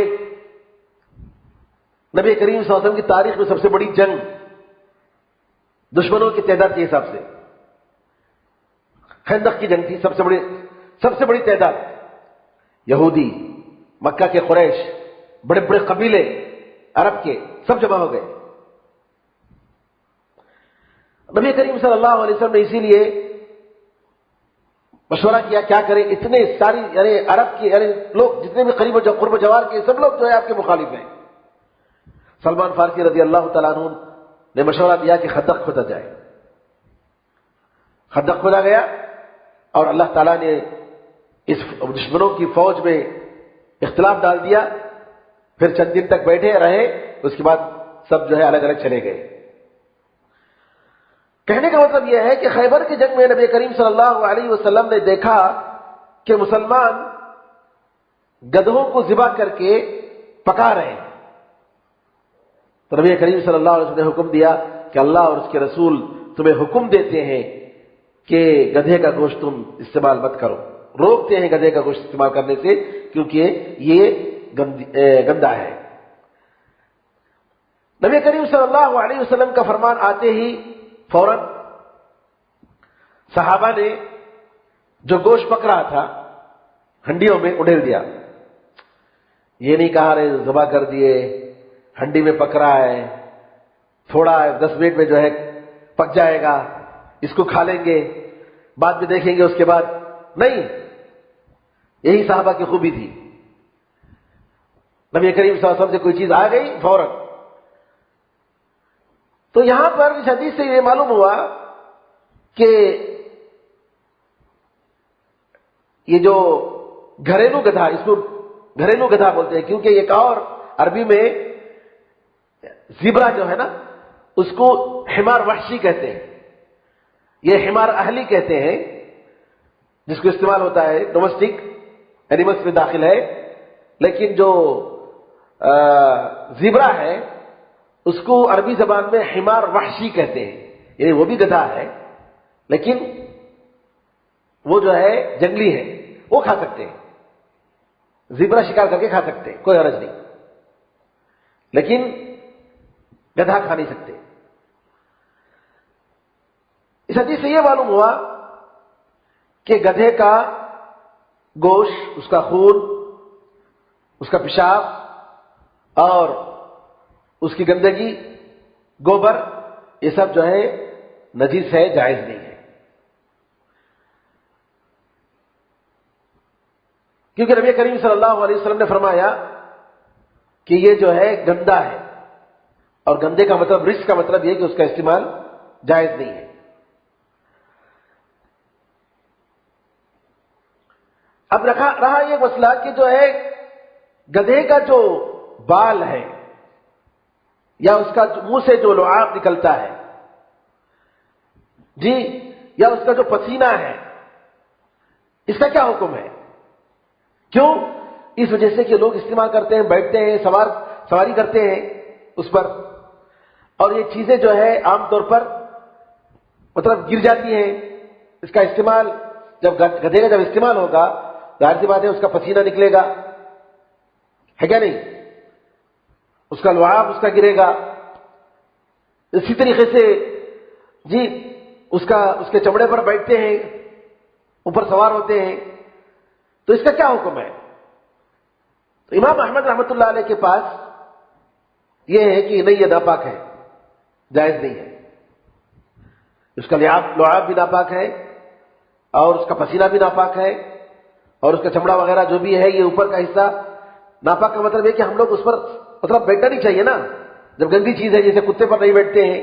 نبی کریم صلی اللہ علیہ وسلم کی تاریخ میں سب سے بڑی جنگ دشمنوں کی تعداد کے حساب سے خندق کی جنگ تھی. سب سے بڑی تعداد یہودی، مکہ کے قریش، بڑے بڑے قبیلے عرب کے سب جمع ہو گئے. نبی کریم صلی اللہ علیہ وسلم نے اسی لیے مشورہ کیا کریں، اتنے ساری یعنی عرب کے یعنی لوگ جتنے بھی قریب و قرب و جوار کے سب لوگ جو ہے آپ کے مخالف ہیں. سلمان فارسی رضی اللہ تعالیٰ عنہ نے مشورہ دیا کہ خندق کھودا جائے. خندق کھودا گیا اور اللہ تعالیٰ نے اس دشمنوں کی فوج میں اختلاف ڈال دیا. پھر چند دن تک بیٹھے رہے، اس کے بعد سب جو ہے الگ الگ چلے گئے. کہنے کا مطلب یہ ہے کہ خیبر کی جنگ میں نبی کریم صلی اللہ علیہ وسلم نے دیکھا کہ مسلمان گدھوں کو ذبح کر کے پکا رہے ہیں. تو نبی کریم صلی اللہ علیہ وسلم نے حکم دیا کہ اللہ اور اس کے رسول تمہیں حکم دیتے ہیں کہ گدھے کا گوشت تم استعمال مت کرو، روکتے ہیں گدھے کا گوشت استعمال کرنے سے کیونکہ یہ گندا ہے. نبی کریم صلی اللہ علیہ وسلم کا فرمان آتے ہی فوراً صحابہ نے جو گوشت پک رہا تھا ہنڈیوں میں اڈھیل دیا. یہ نہیں کہا رہے ذبح کر دیے، ہنڈی میں پک رہا ہے، تھوڑا 10 منٹ میں جو ہے پک جائے گا، اس کو کھا لیں گے، بعد میں دیکھیں گے اس کے بعد. نہیں، یہی صحابہ کی خوبی تھی. نبی کریم صلی اللہ علیہ وسلم سے کوئی چیز آ گئی فوراً. تو یہاں پر اس حدیث سے یہ معلوم ہوا کہ یہ جو گھریلو گدھا، اس کو گھریلو گدھا بولتے ہیں کیونکہ ایک اور عربی میں زیبرا جو ہے نا اس کو حمار وحشی کہتے ہیں، یہ حمار اہلی کہتے ہیں جس کو استعمال ہوتا ہے ڈومیسٹک اینیملس میں داخل ہے. لیکن جو زیبرا ہے اس کو عربی زبان میں حمار وحشی کہتے ہیں، یعنی وہ بھی گدھا ہے لیکن وہ جو ہے جنگلی ہے، وہ کھا سکتے ہیں، زیبرا شکار کر کے کھا سکتے ہیں، کوئی حرج نہیں، لیکن گدھا کھا نہیں سکتے. اس حدیث سے یہ معلوم ہوا کہ گدھے کا گوشت، اس کا خون، اس کا پیشاب اور اس کی گندگی، گوبر، یہ سب جو ہے نجیس ہے، جائز نہیں ہے. کیونکہ نبی کریم صلی اللہ علیہ وسلم نے فرمایا کہ یہ جو ہے گندا ہے، اور گندے کا مطلب رجس کا مطلب یہ کہ اس کا استعمال جائز نہیں ہے. اب رہا یہ مسئلہ کہ جو ہے گدھے کا جو بال ہے یا اس کا منہ سے جو لعاب نکلتا ہے جی، یا اس کا جو پسینہ ہے، اس کا کیا حکم ہے؟ کیوں؟ اس وجہ سے کہ لوگ استعمال کرتے ہیں، بیٹھتے ہیں، سواری کرتے ہیں اس پر، اور یہ چیزیں جو ہے عام طور پر مطلب گر جاتی ہیں. اس کا استعمال جب گدھے کا جب استعمال ہوگا ظاہر سی بات ہے اس کا پسینہ نکلے گا، ہے کیا نہیں، اس کا لعاب اس کا گرے گا. اسی طریقے سے جی اس کے چمڑے پر بیٹھتے ہیں، اوپر سوار ہوتے ہیں، تو اس کا کیا حکم ہے؟ تو امام احمد رحمۃ اللہ علیہ کے پاس یہ ہے کہ نہیں، یہ ناپاک ہے، جائز نہیں ہے. اس کا لعاب بھی ناپاک ہے اور اس کا پسینہ بھی ناپاک ہے اور اس کا چمڑا وغیرہ جو بھی ہے یہ اوپر کا حصہ ناپاک. کا مطلب ہے کہ ہم لوگ اس پر مطلب بیٹھنا نہیں چاہیے نا، جب گندی چیز ہے، جیسے کتے پر نہیں بیٹھتے ہیں.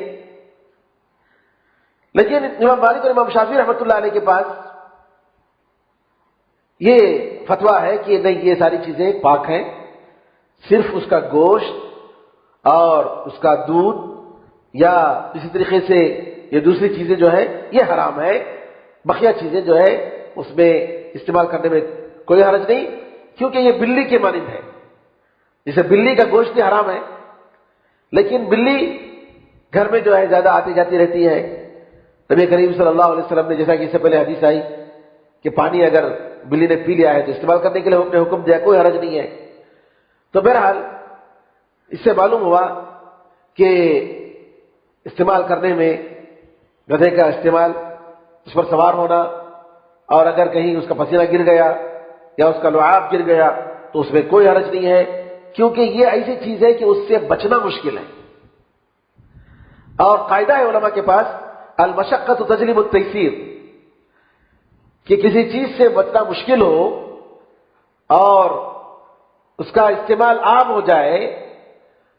لیکن امام مالک اور امام شافعی رحمۃ اللہ علیہ کے پاس یہ فتویٰ ہے کہ نہیں، یہ ساری چیزیں پاک ہیں، صرف اس کا گوشت اور اس کا دودھ یا اسی طریقے سے یہ دوسری چیزیں جو ہے یہ حرام ہے. بقیہ چیزیں جو ہے اس میں استعمال کرنے میں کوئی حرج نہیں، کیونکہ یہ بلی کے مانند ہے. جیسے بلی کا گوشت بھی حرام ہے، لیکن بلی گھر میں جو ہے زیادہ آتی جاتی رہتی ہے. نبی کریم صلی اللہ علیہ وسلم نے جیسا کہ اس سے پہلے حدیث آئی کہ پانی اگر بلی نے پی لیا ہے تو استعمال کرنے کے لیے نے حکم دیا، کوئی حرج نہیں ہے. تو بہرحال اس سے معلوم ہوا کہ استعمال کرنے میں گدھے کا استعمال، اس پر سوار ہونا، اور اگر کہیں اس کا پسینہ گر گیا یا اس کا لعاب گر گیا تو اس میں کوئی حرج نہیں ہے، کیونکہ یہ ایسی چیز ہے کہ اس سے بچنا مشکل ہے. اور قاعدہ ہے علماء کے پاس المشقۃ تجلب التیسیر، کہ کسی چیز سے بچنا مشکل ہو اور اس کا استعمال عام ہو جائے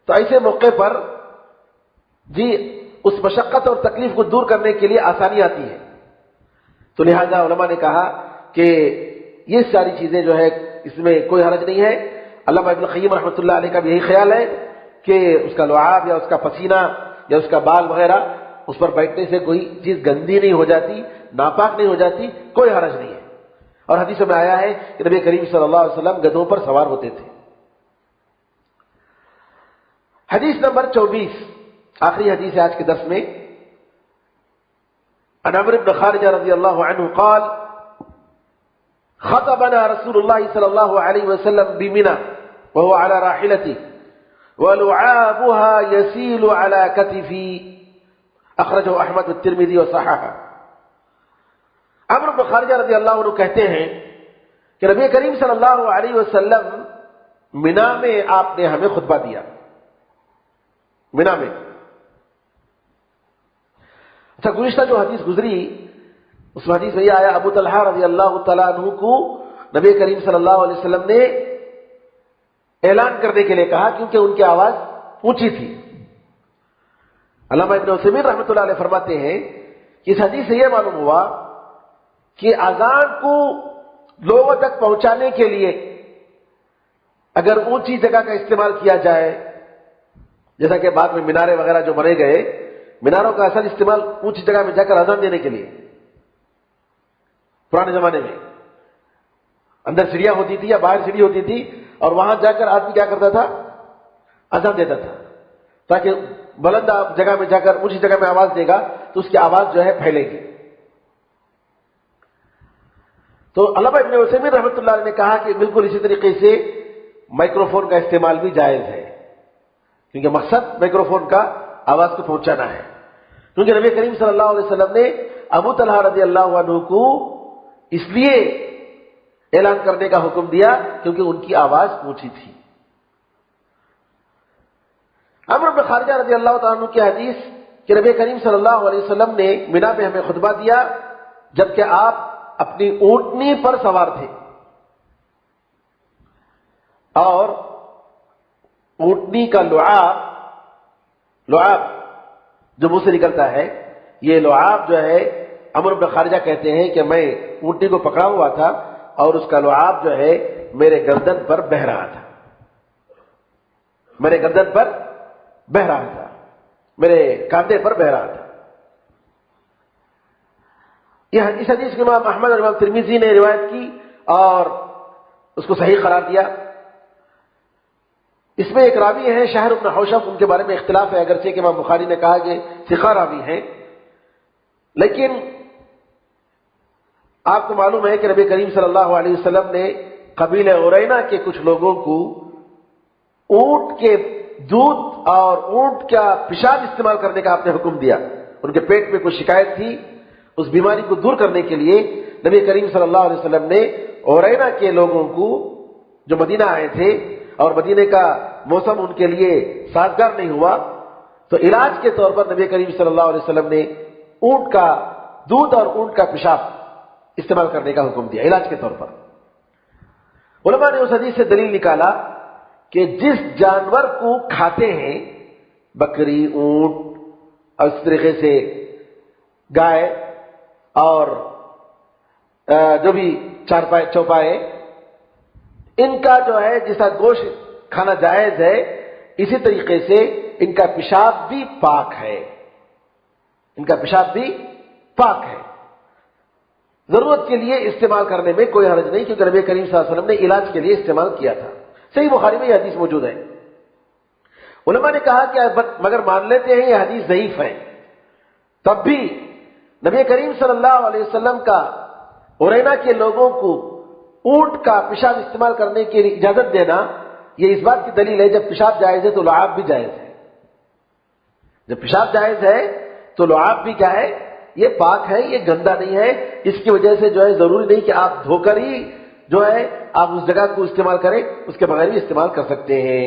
تو ایسے موقع پر جی اس مشقت اور تکلیف کو دور کرنے کے لیے آسانی آتی ہے. تو لہذا علماء نے کہا کہ یہ ساری چیزیں جو ہے اس میں کوئی حرج نہیں ہے. علامہ ابن القیم رحمۃ اللہ علیہ کا بھی یہی خیال ہے کہ اس کا لعاب یا اس کا پسینہ یا اس کا بال وغیرہ اس پر بیٹھنے سے کوئی چیز گندی نہیں ہو جاتی، ناپاک نہیں ہو جاتی، کوئی حرج نہیں ہے. اور حدیث میں آیا ہے کہ نبی کریم صلی اللہ علیہ وسلم گدھوں پر سوار ہوتے تھے. حدیث نمبر 24، آخری حدیث ہے آج کے درس میں. عن عمرو بن خارجہ رضی اللہ عنہ قال خطبنا رسول اللہ صلی اللہ علیہ وسلم بمنى وهو على راحلته ولعابها يسيل على كتفي اخرجه احمد والترمذي وصححه. عمرو بن خارجہ رضی اللہ عنہ کہتے ہیں کہ نبی کریم صلی اللہ علیہ وسلم منی میں آپ نے ہمیں خطبہ دیا. منی میں، اچھا گزشتہ جو حدیث گزری اس حدیث میں یہ آیا ابو طلحہ رضی اللہ تعالیٰ عنہ کو نبی کریم صلی اللہ علیہ وسلم نے اعلان کرنے کے لیے کہا کیونکہ ان کی آواز اونچی تھی. علامہ ابن عثیمین رحمۃ اللہ علیہ فرماتے ہیں کہ اس حدیث سے یہ معلوم ہوا کہ اذان کو لوگوں تک پہنچانے کے لیے اگر اونچی جگہ کا استعمال کیا جائے، جیسا کہ بعد میں مینارے وغیرہ جو بنے گئے، میناروں کا اصل استعمال اونچی جگہ میں جا کر اذان دینے کے لیے. پرانے زمانے میں اندر سیڑھیاں ہوتی تھی یا باہر سیڑھی ہوتی تھی اور وہاں جا کر آدمی کیا کرتا تھا، اذان دیتا تھا، تاکہ بلند جگہ میں جا کر اونچی جگہ میں آواز دے گا تو اس کی آواز جو ہے پھیلے گی. تو علامہ ابن عثیمین رحمۃ اللہ علیہ نے کہا کہ بالکل اسی طریقے سے مائکروفون کا استعمال بھی جائز ہے، کیونکہ مقصد مائکروفون کا آواز کو پہنچانا ہے. کیونکہ نبی کریم صلی اللہ علیہ وسلم نے ابو طلحہ رضی اللہ عنہ کو اس لیے اعلان کرنے کا حکم دیا کیونکہ ان کی آواز اونچی تھی. عمرو بن خارجہ رضی اللہ تعالیٰ عنہ کی حدیث کہ نبی کریم صلی اللہ علیہ وسلم نے منی میں ہمیں خطبہ دیا جبکہ آپ اپنی اونٹنی پر سوار تھے، اور اونٹنی کا لعاب جو منہ سے نکلتا ہے، یہ لعاب جو ہے عمرو بن خارجہ کہتے ہیں کہ میں اونٹنی کو پکڑا ہوا تھا اور اس کا لعاب جو ہے میرے گردن پر بہہ رہا تھا، میرے گردن پر بہہ رہا تھا، میرے کاندھے پر بہہ رہا تھا. اس حدیث کے امام احمد اور امام ترمذی نے روایت کی اور اس کو صحیح قرار دیا. اس میں ایک راوی ہیں شہر بن حوشب، ان کے بارے میں اختلاف ہے، اگرچہ کہ امام بخاری نے کہا کہ ثقہ راوی ہیں، لیکن آپ کو معلوم ہے کہ نبی کریم صلی اللہ علیہ وسلم نے قبیلہ عرینا کے کچھ لوگوں کو اونٹ کے دودھ اور اونٹ کا پیشاب استعمال کرنے کا آپ نے حکم دیا. ان کے پیٹ میں کوئی شکایت تھی، اس بیماری کو دور کرنے کے لیے نبی کریم صلی اللہ علیہ وسلم نے عرینا کے لوگوں کو جو مدینہ آئے تھے اور مدینے کا موسم ان کے لیے سازگار نہیں ہوا، تو علاج کے طور پر نبی کریم صلی اللہ علیہ وسلم نے اونٹ کا دودھ اور اونٹ کا پیشاب استعمال کرنے کا حکم دیا علاج کے طور پر. علماء نے اس حدیث سے دلیل نکالا کہ جس جانور کو کھاتے ہیں، بکری، اونٹ اور اس طریقے سے گائے اور جو بھی چوپائے، ان کا جو ہے جیسا گوشت کھانا جائز ہے، اسی طریقے سے ان کا پیشاب بھی پاک ہے. ان کا پیشاب بھی پاک ہے. ضرورت کے لیے استعمال کرنے میں کوئی حرج نہیں، کیونکہ نبی کریم صلی اللہ علیہ وسلم نے علاج کے لیے استعمال کیا تھا. صحیح بخاری میں یہ حدیث موجود ہے. علماء نے کہا کہ مگر مان لیتے ہیں یہ حدیث ضعیف ہے، تب بھی نبی کریم صلی اللہ علیہ وسلم کا عرینا کے لوگوں کو اونٹ کا پیشاب استعمال کرنے کی اجازت دینا یہ اس بات کی دلیل ہے جب پیشاب جائز ہے تو لعاب بھی جائز ہے. جب پیشاب جائز ہے تو لعاب بھی کیا ہے؟ یہ پاک ہے، یہ گندا نہیں ہے. اس کی وجہ سے جو ہے ضروری نہیں کہ آپ دھو کر ہی جو ہے آپ اس جگہ کو استعمال کریں، اس کے بغیر بھی استعمال کر سکتے ہیں،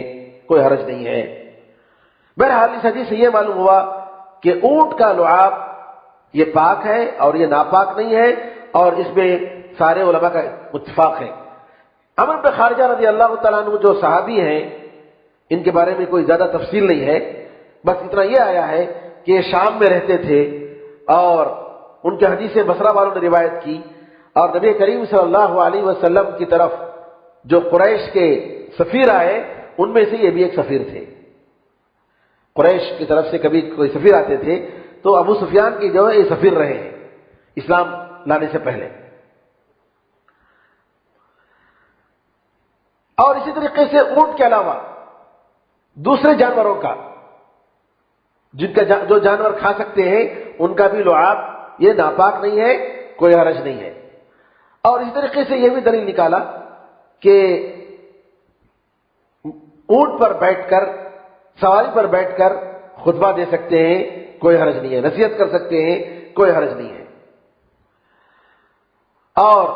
کوئی حرج نہیں ہے. بہرحال اس حدیث سے یہ معلوم ہوا کہ اونٹ کا لعاب یہ پاک ہے اور یہ ناپاک نہیں ہے، اور اس میں سارے علماء کا اتفاق ہے. عمرو بن خارجہ رضی اللہ تعالیٰ عنہ جو صحابی ہیں، ان کے بارے میں کوئی زیادہ تفصیل نہیں ہے، بس اتنا یہ آیا ہے کہ یہ شام میں رہتے تھے اور ان کے حدیث بصرہ والوں نے روایت کی، اور نبی کریم صلی اللہ علیہ وسلم کی طرف جو قریش کے سفیر آئے ان میں سے یہ بھی ایک سفیر تھے. قریش کی طرف سے کبھی کوئی سفیر آتے تھے تو ابو سفیان کی جو ہے یہ سفیر رہے ہیں اسلام لانے سے پہلے. اور اسی طریقے سے اونٹ کے علاوہ دوسرے جانوروں کا جن کا جو جانور کھا سکتے ہیں ان کا بھی لعاب یہ ناپاک نہیں ہے، کوئی حرج نہیں ہے. اور اسی طریقے سے یہ بھی دلیل نکالا کہ اونٹ پر بیٹھ کر، سواری پر بیٹھ کر خطبہ دے سکتے ہیں، کوئی حرج نہیں ہے. نصیحت کر سکتے ہیں، کوئی حرج نہیں ہے. اور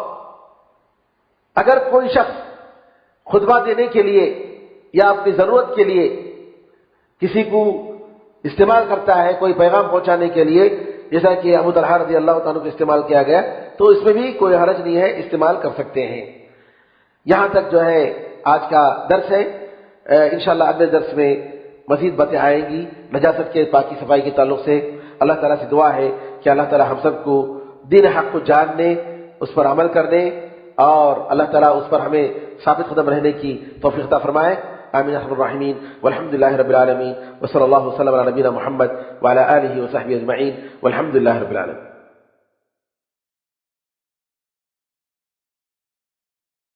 اگر کوئی شخص خطبہ دینے کے لیے یا اپنی ضرورت کے لیے کسی کو استعمال کرتا ہے، کوئی پیغام پہنچانے کے لیے، جیسا کہ ابو طلحہ رضی اللہ تعالیٰ کو استعمال کیا گیا، تو اس میں بھی کوئی حرج نہیں ہے، استعمال کر سکتے ہیں. یہاں تک جو ہے آج کا درس ہے. انشاءاللہ اگلے درس میں مزید باتیں آئیں گی نجاست کے پاکی صفائی کے تعلق سے. اللہ تعالیٰ سے دعا ہے کہ اللہ تعالیٰ ہم سب کو دین حق کو جاننے، اس پر عمل کرنے، اور اللہ تعالیٰ اس پر ہمیں ثابت قدم رہنے کی توفیق عطا فرمائے. آمین یا رب الراحمین والحمد للہ رب العالمین وصلی اللہ وسلم علی نبینا محمد وعلی آلہ وصحبہ اجمعین والحمد للہ رب العالمین.